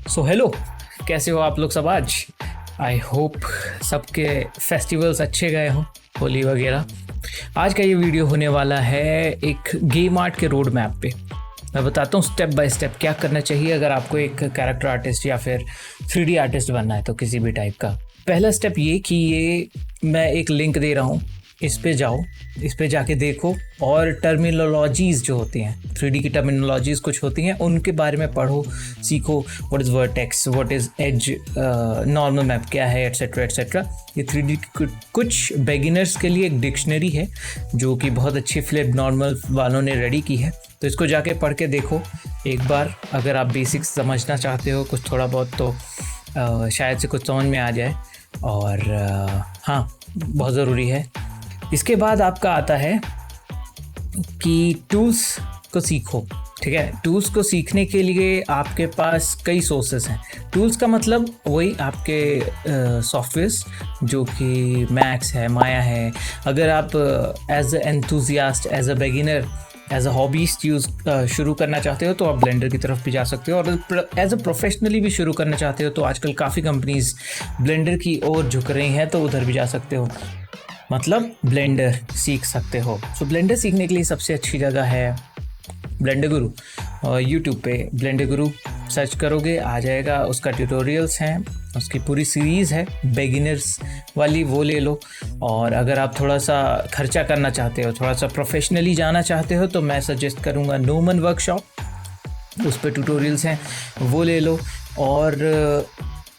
Hello, कैसे हो आप लोग सब आज। आई होप सबके फेस्टिवल्स अच्छे गए हों, होली वगैरह। आज का ये वीडियो होने वाला है एक गेम आर्ट के रोड मैप पे। मैं बताता हूँ स्टेप बाय स्टेप क्या करना चाहिए अगर आपको एक कैरेक्टर आर्टिस्ट या फिर 3D आर्टिस्ट बनना है तो किसी भी टाइप का। पहला स्टेप ये कि ये मैं एक लिंक दे रहा हूँ, इस पे जाओ, इस पे जाके देखो और टर्मिनोलॉजीज़ जो होती हैं 3D की टर्मिनोलॉजीज़ कुछ होती हैं उनके बारे में पढ़ो, सीखो। What is vertex, what is edge, normal map क्या है, एट्सेट्रा एट्सेट्रा। ये 3D कुछ बिगिनर्स के लिए एक डिक्शनरी है जो कि बहुत अच्छी फ्लिप नॉर्मल वालों ने रेडी की है, तो इसको जाके पढ़ के देखो एक बार। अगर आप बेसिक्स समझना चाहते हो कुछ थोड़ा बहुत तो शायद से कुछ समझ में आ जाए, और हाँ, बहुत ज़रूरी है। इसके बाद आपका आता है कि टूल्स को सीखो। ठीक है, टूल्स को सीखने के लिए आपके पास कई सोर्सेस हैं। टूल्स का मतलब वही आपके सॉफ्टवेयर्स जो कि मैक्स है, माया है। अगर आप as a enthusiast, as a beginner, as a hobbyist शुरू करना चाहते हो तो आप ब्लेंडर की तरफ भी जा सकते हो, और एज अ प्रोफेशनली भी शुरू करना चाहते हो तो आजकल काफ़ी कंपनीज ब्लेंडर की ओर झुक रही हैं, तो उधर भी जा सकते हो, मतलब ब्लेंडर सीख सकते हो। सो ब्लेंडर सीखने के लिए सबसे अच्छी जगह है ब्लेंडर गुरु। यूट्यूब पे ब्लेंडर गुरु सर्च करोगे आ जाएगा, उसका ट्यूटोरियल्स हैं, उसकी पूरी सीरीज़ है बिगिनर्स वाली, वो ले लो। और अगर आप थोड़ा सा खर्चा करना चाहते हो, थोड़ा सा प्रोफेशनली जाना चाहते हो तो मैं सजेस्ट करूँगा नोमन वर्कशॉप, उस पर ट्यूटोरियल्स हैं, वो ले लो। और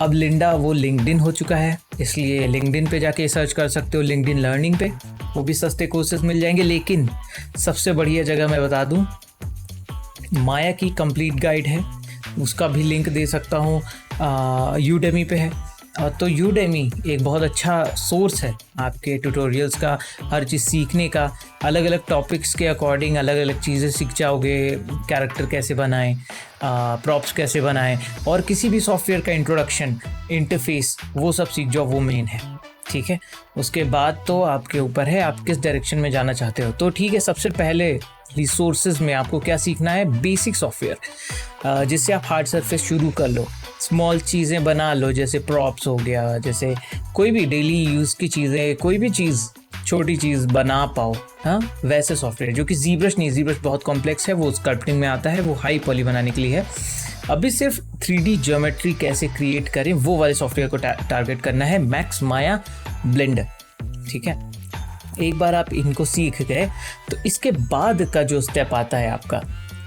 अब लिंडा वो लिंक्डइन हो चुका है, इसलिए लिंक्डइन पे जाके सर्च कर सकते हो, लिंक्डइन लर्निंग पे, वो भी सस्ते कोर्सेज मिल जाएंगे। लेकिन सबसे बढ़िया जगह मैं बता दूं, माया की कंप्लीट गाइड है, उसका भी लिंक दे सकता हूँ, यूडेमी पे है। तो यूडेमी एक बहुत अच्छा सोर्स है आपके ट्यूटोरियल्स का, हर चीज़ सीखने का। अलग अलग टॉपिक्स के अकॉर्डिंग अलग अलग चीज़ें सीख जाओगे, कैरेक्टर कैसे बनाएं, प्रॉप्स कैसे बनाएं, और किसी भी सॉफ्टवेयर का इंट्रोडक्शन, इंटरफेस, वो सब सीख जाओ, वो मेन है। ठीक है, उसके बाद तो आपके ऊपर है आप किस डायरेक्शन में जाना चाहते हो। तो ठीक है, सबसे पहले रिसोर्सेज में आपको क्या सीखना है, बेसिक सॉफ्टवेयर, जिससे आप हार्ड सरफेस शुरू कर लो, स्मॉल चीज़ें बना लो, जैसे प्रॉप्स हो गया, जैसे कोई भी डेली यूज़ की चीज़ें, कोई भी चीज़, छोटी चीज़ बना पाओ। हाँ, वैसे सॉफ्टवेयर जो कि जीब्रश नहीं, जीब्रश बहुत कॉम्प्लेक्स है, वो स्कल्पटिंग में आता है, वो हाई पॉली बनाने के लिए है। अभी सिर्फ 3D ज्योमेट्री कैसे क्रिएट करें वो वाले सॉफ्टवेयर को टारगेट करना है, मैक्स, माया, ब्लेंडर। ठीक है, एक बार आप इनको सीख गए तो इसके बाद का जो स्टेप आता है आपका,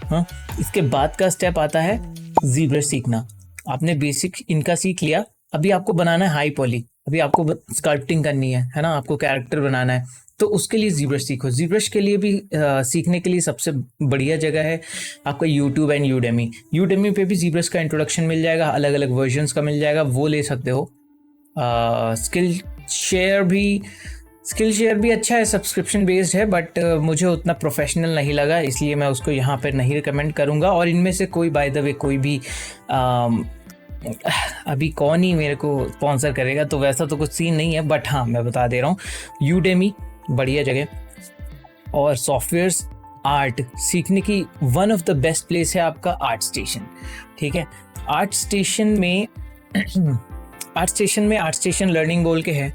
हाँ, इसके बाद का स्टेप आता है जीब्रश सीखना। आपने बेसिक इनका सीख लिया, अभी आपको बनाना है हाई पॉली, अभी आपको स्कल्पटिंग करनी है ना, आपको कैरेक्टर बनाना है, तो उसके लिए जीब्रश सीखो। जीब्रश के लिए भी सीखने के लिए सबसे बढ़िया जगह है आपका यूट्यूब एंड यूडेमी। यूडेमी पे भी जीब्रश का इंट्रोडक्शन मिल जाएगा, अलग अलग वर्जन्स का मिल जाएगा, वो ले सकते हो। स्किल शेयर भी अच्छा है, सब्सक्रिप्शन बेस्ड है, बट मुझे उतना प्रोफेशनल नहीं लगा, इसलिए मैं उसको यहाँ पर नहीं रिकमेंड करूँगा। और इनमें से कोई, बाय द वे, कोई भी अभी कौन ही मेरे को स्पॉन्सर करेगा, तो वैसा तो कुछ सीन नहीं है, बट हाँ, मैं बता दे रहा हूँ, यूडेमी बढ़िया जगह। और सॉफ्टवेयर्स आर्ट सीखने की one of the best place है आपका आर्ट स्टेशन। ठीक है, आर्ट स्टेशन लर्निंग बोल के है,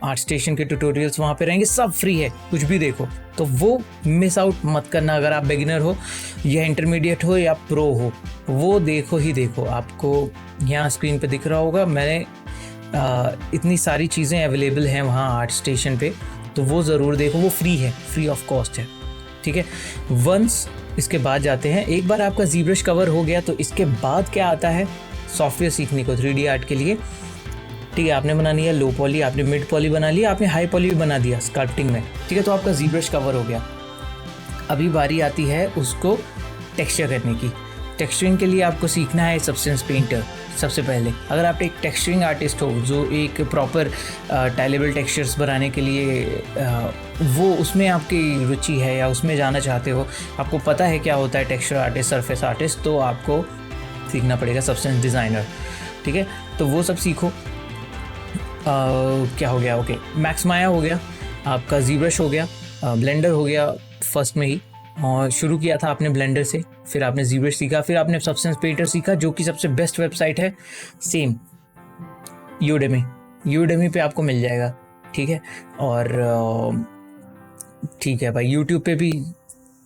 आर्ट स्टेशन के ट्यूटोरियल्स वहाँ पे रहेंगे, सब फ्री है, कुछ भी देखो, तो वो मिस आउट मत करना। अगर आप बिगिनर हो या इंटरमीडिएट हो या प्रो हो, वो देखो ही देखो। आपको यहाँ स्क्रीन पे दिख रहा होगा, मैंने इतनी सारी चीज़ें अवेलेबल हैं वहाँ आर्ट स्टेशन पे, तो वो ज़रूर देखो, वो फ्री है, फ्री ऑफ कॉस्ट है। ठीक है, वंस इसके बाद जाते हैं, एक बार आपका जीब्रश कवर हो गया तो इसके बाद क्या आता है, सॉफ्टवेयर सीखने को 3D आर्ट के लिए। ठीक है, आपने बना लिया लो पॉली, आपने मिड पॉली बना लिया, आपने हाई पॉली भी बना दिया स्कल्पटिंग में। ठीक है, तो आपका जीब्रश कवर हो गया। अभी बारी आती है उसको टेक्सचर करने की। टेक्सचरिंग के लिए आपको सीखना है सब्सटेंस पेंटर सबसे पहले। अगर आप एक टेक्सचरिंग आर्टिस्ट हो जो एक प्रॉपर टाइलेबल टेक्सचर्स बनाने के लिए वो उसमें आपकी रुचि है या उसमें जाना चाहते हो, आपको पता है क्या होता है टेक्सचर आर्टिस्ट, सरफेस आर्टिस्ट, तो आपको सीखना पड़ेगा सब्सटेंस डिज़ाइनर। ठीक है, तो वो सब सीखो। क्या हो गया, ओके, मैक्स माया हो गया, आपका जीब्रश हो गया, ब्लेंडर हो गया फर्स्ट में ही, और शुरू किया था आपने ब्लेंडर से, फिर आपने ZBrush सीखा, फिर आपने सबस्टेंस पेंटर सीखा, जो कि सबसे बेस्ट वेबसाइट है, सेम यूडेमी पे आपको मिल जाएगा, ठीक है। और ठीक है भाई, यूट्यूब पे भी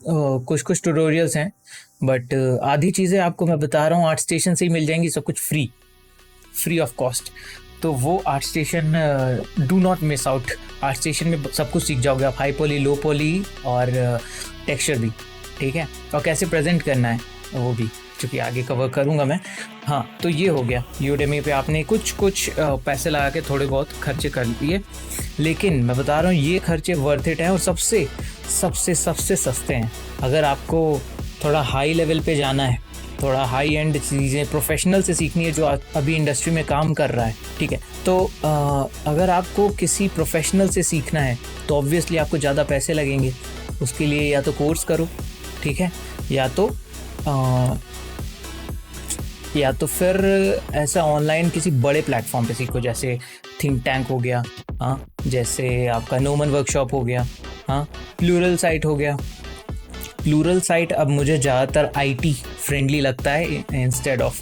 कुछ कुछ ट्यूटोरियल्स हैं, बट आधी चीज़ें आपको मैं बता रहा हूँ आर्ट स्टेशन से ही मिल जाएंगी, सब कुछ फ्री ऑफ कॉस्ट। तो वो art station, do not miss out. Art station में सब कुछ सीख जाओगे आप, हाई पॉली, लो पॉली और टेक्सचर भी, ठीक है। और कैसे प्रेजेंट करना है वो भी, क्योंकि आगे कवर करूँगा मैं। हाँ, तो ये हो गया। यूडेमी पे आपने कुछ पैसे लगा के थोड़े बहुत खर्चे कर लिए, लेकिन मैं बता रहा हूँ ये खर्चे वर्थ इट है और सबसे सस्ते हैं। अगर आपको थोड़ा हाई लेवल पे जाना है, थोड़ा हाई एंड चीज़ें प्रोफेशनल से सीखनी है जो अभी इंडस्ट्री में काम कर रहा है, ठीक है, तो अगर आपको किसी प्रोफेशनल से सीखना है तो ऑब्वियसली आपको ज़्यादा पैसे लगेंगे। उसके लिए या तो कोर्स करो, ठीक है, या तो फिर ऐसा ऑनलाइन किसी बड़े प्लेटफॉर्म पे सीखो, जैसे थिंक टैंक हो गया, हाँ, जैसे आपका नोमन वर्कशॉप हो गया, हाँ, प्लूरल साइट हो गया। प्लूरल साइट अब मुझे ज़्यादातर IT फ्रेंडली लगता है instead of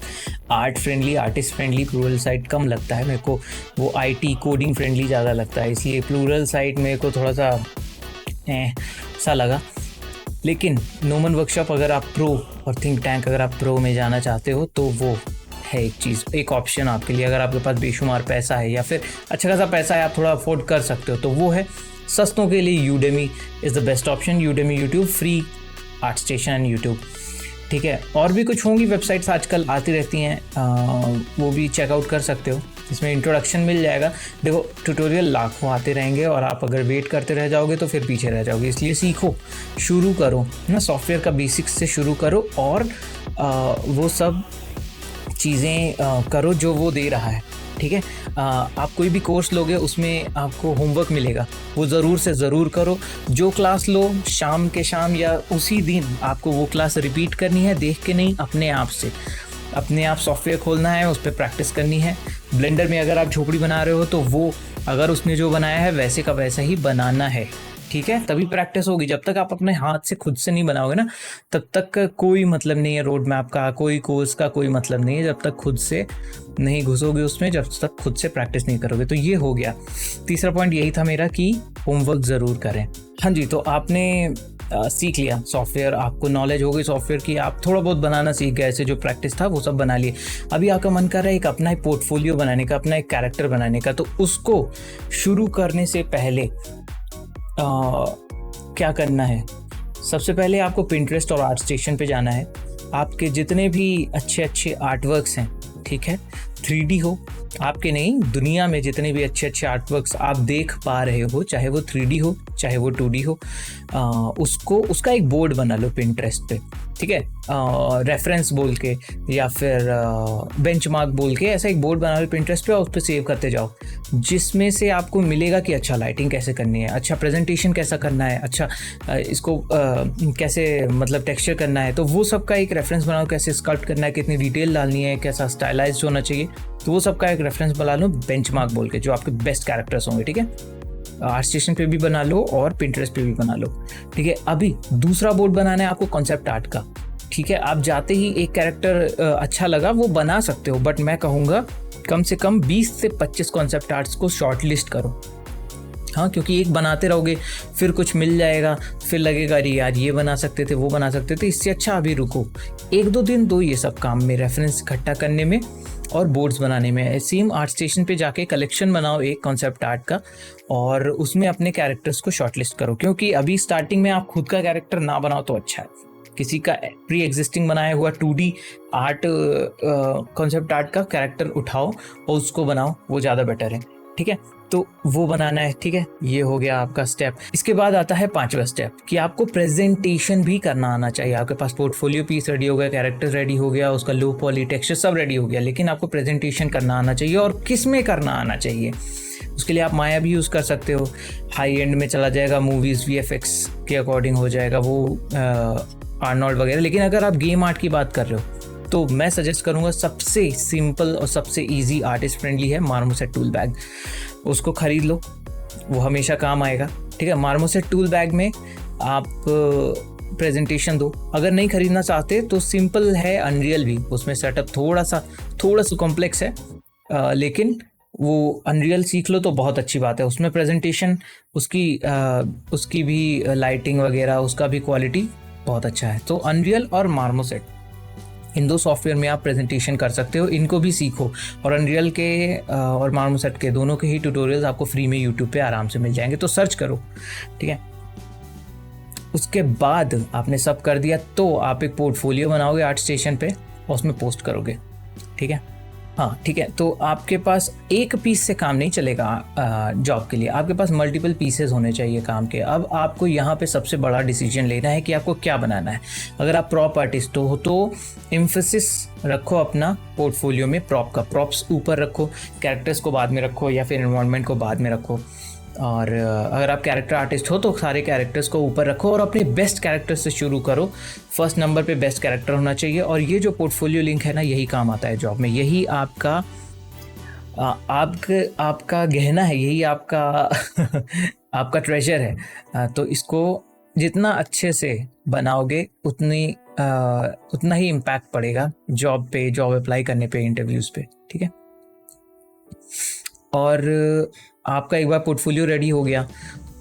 art friendly, artist friendly plural site कम लगता है मेरे को, वो IT कोडिंग फ्रेंडली ज़्यादा लगता है, इसलिए प्लूरल साइट मेरे को थोड़ा सा लगा। लेकिन नोमन वर्कशॉप अगर आप प्रो और थिंक टैंक अगर आप प्रो में जाना चाहते हो तो वो है एक चीज़, एक ऑप्शन आपके लिए। अगर आपके पास बेशुमार पैसा है या फिर अच्छा खासा पैसा है, आप थोड़ा अफोर्ड कर सकते हो, तो वो है सस्तों के लिए Udemy is the best option. Udemy, YouTube, free art station YouTube, ठीक है। और भी कुछ होंगी वेबसाइट्स आजकल आती रहती हैं, वो भी चेकआउट कर सकते हो, इसमें इंट्रोडक्शन मिल जाएगा। देखो ट्यूटोरियल लाखों आते रहेंगे और आप अगर वेट करते रह जाओगे तो फिर पीछे रह जाओगे, इसलिए सीखो, शुरू करो ना, सॉफ्टवेयर का बेसिक्स से शुरू करो और वो सब चीज़ें करो जो वो दे रहा है, ठीक है। आप कोई भी कोर्स लोगे उसमें आपको होमवर्क मिलेगा, वो ज़रूर से ज़रूर करो। जो क्लास लो शाम के शाम या उसी दिन आपको वो क्लास रिपीट करनी है, देख के नहीं, अपने आप सॉफ्टवेयर खोलना है, उस पर प्रैक्टिस करनी है। ब्लेंडर में अगर आप झोपड़ी बना रहे हो तो वो अगर उसने जो बनाया है वैसे का वैसा ही बनाना है, ठीक है, तभी प्रैक्टिस होगी। जब तक आप अपने हाथ से खुद से नहीं बनाओगे ना, तब तक कोई मतलब नहीं है रोड मैप का, कोई कोर्स का कोई मतलब नहीं है, जब तक खुद से नहीं घुसोगे उसमें, जब तक खुद से प्रैक्टिस नहीं करोगे। तो ये हो गया तीसरा पॉइंट, यही था मेरा कि होमवर्क ज़रूर करें। हाँ जी, तो आपने सीख लिया सॉफ्टवेयर, आपको नॉलेज हो गई सॉफ्टवेयर की, आप थोड़ा बहुत बनाना सीख गए, ऐसे जो प्रैक्टिस था वो सब बना लिए। अभी आपका मन कर रहा है एक अपना एक पोर्टफोलियो बनाने का, अपना एक कैरेक्टर बनाने का, तो उसको शुरू करने से पहले क्या करना है? सबसे पहले आपको पिंटरेस्ट और आर्ट स्टेशन पे जाना है। आपके जितने भी अच्छे आर्टवर्क्स हैं, ठीक है, 3D हो, आपके नहीं, दुनिया में जितने भी अच्छे आर्टवर्क्स आप देख पा रहे हो, चाहे वो 3D हो चाहे वो 2D हो, उसका एक बोर्ड बना लो पिंटरेस्ट पे, ठीक है, रेफरेंस बोल के या फिर बेंचमार्क बोल के ऐसा एक बोर्ड बना लो पिंटरेस्ट पे और उस पर सेव करते जाओ, जिसमें से आपको मिलेगा कि अच्छा लाइटिंग कैसे करनी है, अच्छा प्रेजेंटेशन कैसा करना है, अच्छा इसको कैसे मतलब टेक्सचर करना है, तो वो सब का एक रेफरेंस बनाओ, कैसे स्कल्प्ट करना है, कितनी डिटेल डालनी है, कैसा स्टाइलाइज होना चाहिए, तो वो सब का एक रेफरेंस बना लो बेंचमार्क बोल के, जो आपके बेस्ट कैरेक्टर्स होंगे, ठीक है। आर्ट स्टेशन पे भी बना लो और पिंटरेस्ट पे भी बना लो, ठीक है। अभी दूसरा बोर्ड बनाना है आपको कॉन्सेप्ट आर्ट का, ठीक है। आप जाते ही एक कैरेक्टर अच्छा लगा वो बना सकते हो, बट मैं कहूँगा कम से कम 20 से 25 कॉन्सेप्ट आर्ट्स को शॉर्ट लिस्ट करो, हाँ, क्योंकि एक बनाते रहोगे फिर कुछ मिल जाएगा, फिर लगेगा अरे यार ये बना सकते थे, वो बना सकते थे, इससे अच्छा अभी रुको, 1-2 दिन दो ये सब काम में, रेफरेंस इकट्ठा करने में और बोर्ड्स बनाने में। सेम आर्ट स्टेशन पे जाके कलेक्शन बनाओ एक कॉन्सेप्ट आर्ट का और उसमें अपने कैरेक्टर्स को शॉर्टलिस्ट करो, क्योंकि अभी स्टार्टिंग में आप खुद का कैरेक्टर ना बनाओ तो अच्छा है, किसी का प्री एग्जिस्टिंग बनाया हुआ 2D आर्ट कॉन्सेप्ट आर्ट का कैरेक्टर उठाओ और उसको बनाओ, वो ज़्यादा बेटर है, ठीक है। तो वो बनाना है, ठीक है, ये हो गया आपका स्टेप। इसके बाद आता है 5वां स्टेप कि आपको प्रेजेंटेशन भी करना आना चाहिए। आपके पास पोर्टफोलियो पीस रेडी हो गया, कैरेक्टर रेडी हो गया, उसका लो पॉली टेक्सचर सब रेडी हो गया, लेकिन आपको प्रेजेंटेशन करना आना चाहिए। और किस में करना आना चाहिए? उसके लिए आप माया भी यूज़ कर सकते हो, हाई एंड में चला जाएगा, मूवीज़ VFX के अकॉर्डिंग हो जाएगा वो, आर्नोल्ड वगैरह। लेकिन अगर आप गेम आर्ट की बात कर रहे हो तो मैं सजेस्ट करूँगा सबसे सिंपल और सबसे इजी आर्टिस्ट फ्रेंडली है मार्मोसेट टूल बैग, उसको ख़रीद लो, वो हमेशा काम आएगा, ठीक है। मार्मोसेट टूल बैग में आप प्रेजेंटेशन दो। अगर नहीं खरीदना चाहते तो सिंपल है अनरियल भी, उसमें सेटअप थोड़ा सा कॉम्प्लेक्स है, लेकिन वो अनरियल सीख लो तो बहुत अच्छी बात है। उसमें प्रेजेंटेशन उसकी भी लाइटिंग वगैरह उसका भी क्वालिटी बहुत अच्छा है। तो अनरियल और मार्मोसेट, इन दो सॉफ्टवेयर में आप प्रेजेंटेशन कर सकते हो, इनको भी सीखो। और अनरियल के और मार्मोसेट के दोनों के ही ट्यूटोरियल्स आपको फ्री में यूट्यूब पे आराम से मिल जाएंगे, तो सर्च करो, ठीक है। उसके बाद आपने सब कर दिया तो आप एक पोर्टफोलियो बनाओगे आर्ट स्टेशन पे और उसमें पोस्ट करोगे, ठीक है। हाँ ठीक है, तो आपके पास एक पीस से काम नहीं चलेगा जॉब के लिए, आपके पास मल्टीपल पीसेस होने चाहिए काम के। अब आपको यहाँ पे सबसे बड़ा डिसीजन लेना है कि आपको क्या बनाना है। अगर आप प्रॉप आर्टिस्ट हो तो एम्फेसिस रखो अपना पोर्टफोलियो में प्रॉप का, प्रॉप्स ऊपर रखो, कैरेक्टर्स को बाद में रखो या फिर एनवायरनमेंट को बाद में रखो। और अगर आप कैरेक्टर आर्टिस्ट हो तो सारे कैरेक्टर्स को ऊपर रखो और अपने बेस्ट कैरेक्टर से शुरू करो। फर्स्ट नंबर पे बेस्ट कैरेक्टर होना चाहिए। और ये जो पोर्टफोलियो लिंक है ना, यही काम आता है जॉब में, यही आपका गहना है, यही आपका आपका ट्रेजर है। तो इसको जितना अच्छे से बनाओगे उतना ही इम्पैक्ट पड़ेगा जॉब पे, जॉब अप्लाई करने पे, इंटरव्यूज़ पे, ठीक है। और आपका एक बार पोर्टफोलियो रेडी हो गया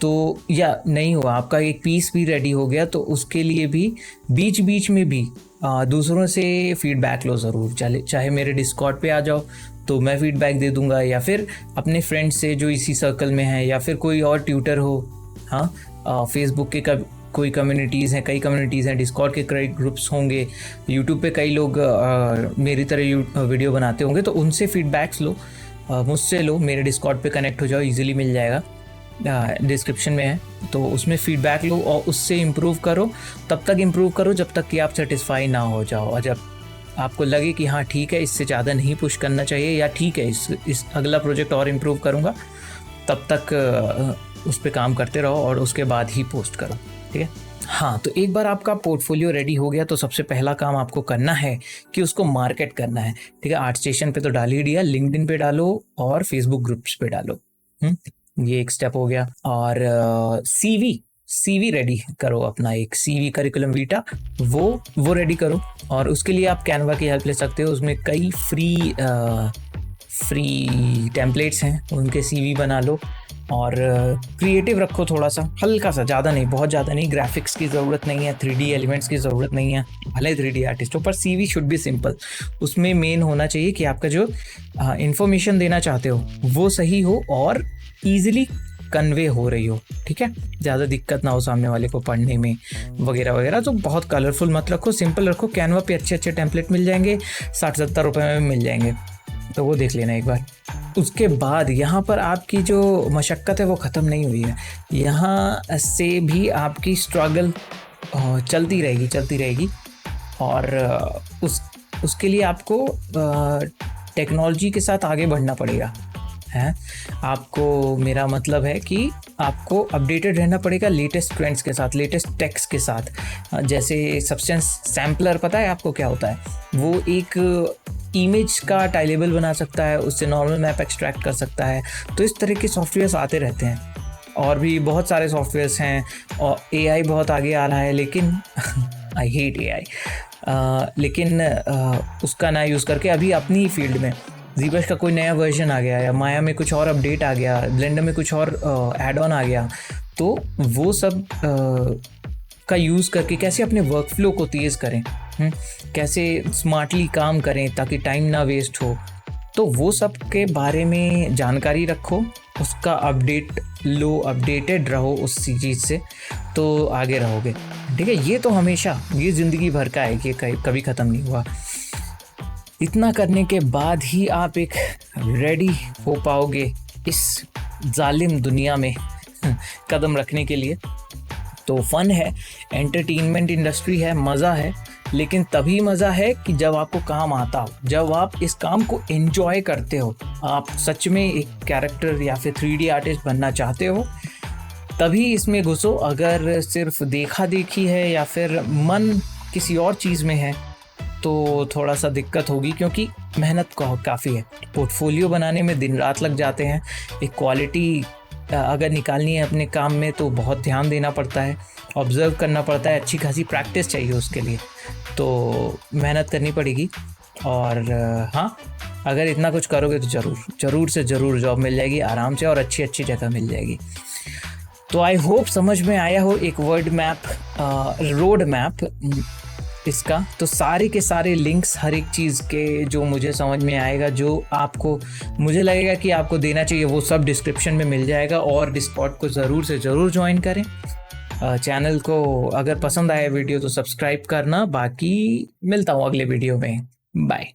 तो, या नहीं हुआ, आपका एक पीस भी रेडी हो गया तो उसके लिए भी बीच बीच में भी दूसरों से फीडबैक लो ज़रूर। चाहे मेरे डिस्कॉर्ड पे आ जाओ तो मैं फीडबैक दे दूंगा, या फिर अपने फ्रेंड्स से जो इसी सर्कल में है, या फिर कोई और ट्यूटर हो। हाँ, फेसबुक के कोई कम्युनिटीज़ हैं, कई कम्युनिटीज़ हैं, डिस्कॉर्ड के कई ग्रुप्स होंगे, यूट्यूब पे कई लोग मेरी तरह वीडियो बनाते होंगे, तो उनसे फीडबैक्स लो, मुझसे लो, मेरे डिस्कॉर्ड पे कनेक्ट हो जाओ, इजीली मिल जाएगा, डिस्क्रिप्शन में है, तो उसमें फीडबैक लो और उससे इम्प्रूव करो। तब तक इम्प्रूव करो जब तक कि आप सेटिस्फाई ना हो जाओ, और जब आपको लगे कि हाँ ठीक है, इससे ज़्यादा नहीं पुश करना चाहिए, या ठीक है इस अगला प्रोजेक्ट और इम्प्रूव करूँगा, तब तक उस पर काम करते रहो और उसके बाद ही पोस्ट करो, ठीक है। हाँ, तो एक बार आपका पोर्टफोलियो रेडी हो गया तो सबसे पहला काम आपको करना है कि उसको मार्केट करना है, ठीक है। आर्ट स्टेशन पे तो डाल ही दिया, लिंक्डइन पे डालो और फेसबुक ग्रुप्स पे डालो। ये एक स्टेप हो गया। और सीवी रेडी करो, अपना एक सीवी करिकुलम वीटा वो रेडी करो। और उसके लिए आप कैनवा की हेल्प ले सकते हो, उसमें कई फ्री टेम्पलेट्स हैं, उनके सीवी बना लो। और क्रिएटिव रखो थोड़ा सा, हल्का सा, ज़्यादा नहीं, बहुत ज़्यादा नहीं। ग्राफिक्स की ज़रूरत नहीं है, 3D एलिमेंट्स की ज़रूरत नहीं है, भले 3D आर्टिस्ट हो, पर सीवी शुड बी सिंपल। उसमें मेन होना चाहिए कि आपका जो इन्फॉर्मेशन देना चाहते हो वो सही हो और ईजिली कन्वे हो रही हो, ठीक है। ज़्यादा दिक्कत ना हो सामने वाले को पढ़ने में वगैरह वगैरह। तो बहुत कलरफुल मत रखो, सिंपल रखो। कैनवा पे अच्छे टेम्पलेट मिल जाएंगे, 60-70 रुपये में मिल जाएंगे, तो वो देख लेना एक बार। उसके बाद यहाँ पर आपकी जो मशक्क़त है वो ख़त्म नहीं हुई है, यहाँ से भी आपकी स्ट्रगल चलती रहेगी। और उसके लिए आपको टेक्नोलॉजी के साथ आगे बढ़ना पड़ेगा, है। आपको, मेरा मतलब है कि आपको अपडेटेड रहना पड़ेगा लेटेस्ट ट्रेंड्स के साथ, लेटेस्ट टेक्स के साथ। जैसे सब्सटेंस सैम्पलर, पता है आपको क्या होता है? वो एक इमेज का टाइलेबल बना सकता है, उससे नॉर्मल मैप एक्सट्रैक्ट कर सकता है। तो इस तरह के सॉफ्टवेयर्स आते रहते हैं, और भी बहुत सारे सॉफ्टवेयर्स हैं। और AI बहुत आगे आ रहा है, लेकिन आई हेट AI, लेकिन उसका ना यूज़ करके अभी अपनी फील्ड में ज़ीब्रश का कोई नया वर्जन आ गया, या माया में कुछ और अपडेट आ गया, ब्लेंडर में कुछ और ऐड ऑन आ गया, तो वो सब का यूज़ करके कैसे अपने वर्कफ्लो को तेज़ करें, कैसे स्मार्टली काम करें ताकि टाइम ना वेस्ट हो, तो वो सब के बारे में जानकारी रखो, उसका अपडेट लो, अपडेटेड रहो उस चीज़ से, तो आगे रहोगे, ठीक है। ये तो हमेशा, ये ज़िंदगी भर का है, कि कभी ख़त्म नहीं हुआ। इतना करने के बाद ही आप एक रेडी हो पाओगे इस जालिम दुनिया में कदम रखने के लिए। तो फन है, एंटरटेनमेंट इंडस्ट्री है, मज़ा है, लेकिन तभी मज़ा है कि जब आपको काम आता हो, जब आप इस काम को एंजॉय करते हो, आप सच में एक कैरेक्टर या फिर 3D आर्टिस्ट बनना चाहते हो, तभी इसमें घुसो। अगर सिर्फ देखा देखी है या फिर मन किसी और चीज़ में है तो थोड़ा सा दिक्कत होगी, क्योंकि मेहनत काफ़ी है। पोर्टफोलियो बनाने में दिन रात लग जाते हैं, एक क्वालिटी अगर निकालनी है अपने काम में तो बहुत ध्यान देना पड़ता है, ऑब्ज़र्व करना पड़ता है, अच्छी खासी प्रैक्टिस चाहिए उसके लिए, तो मेहनत करनी पड़ेगी। और हाँ, अगर इतना कुछ करोगे तो ज़रूर से ज़रूर जॉब मिल जाएगी आराम से, और अच्छी जगह मिल जाएगी। तो आई होप समझ में आया हो एक वर्ड मैप, रोड मैप इसका। तो सारे के सारे लिंक्स हर एक चीज़ के जो मुझे समझ में आएगा, जो आपको मुझे लगेगा कि आपको देना चाहिए, वो सब डिस्क्रिप्शन में मिल जाएगा। और डिस्कॉर्ड को ज़रूर से ज़रूर ज्वाइन करें। चैनल को अगर पसंद आया वीडियो तो सब्सक्राइब करना। बाकी मिलता हूँ अगले वीडियो में। बाय।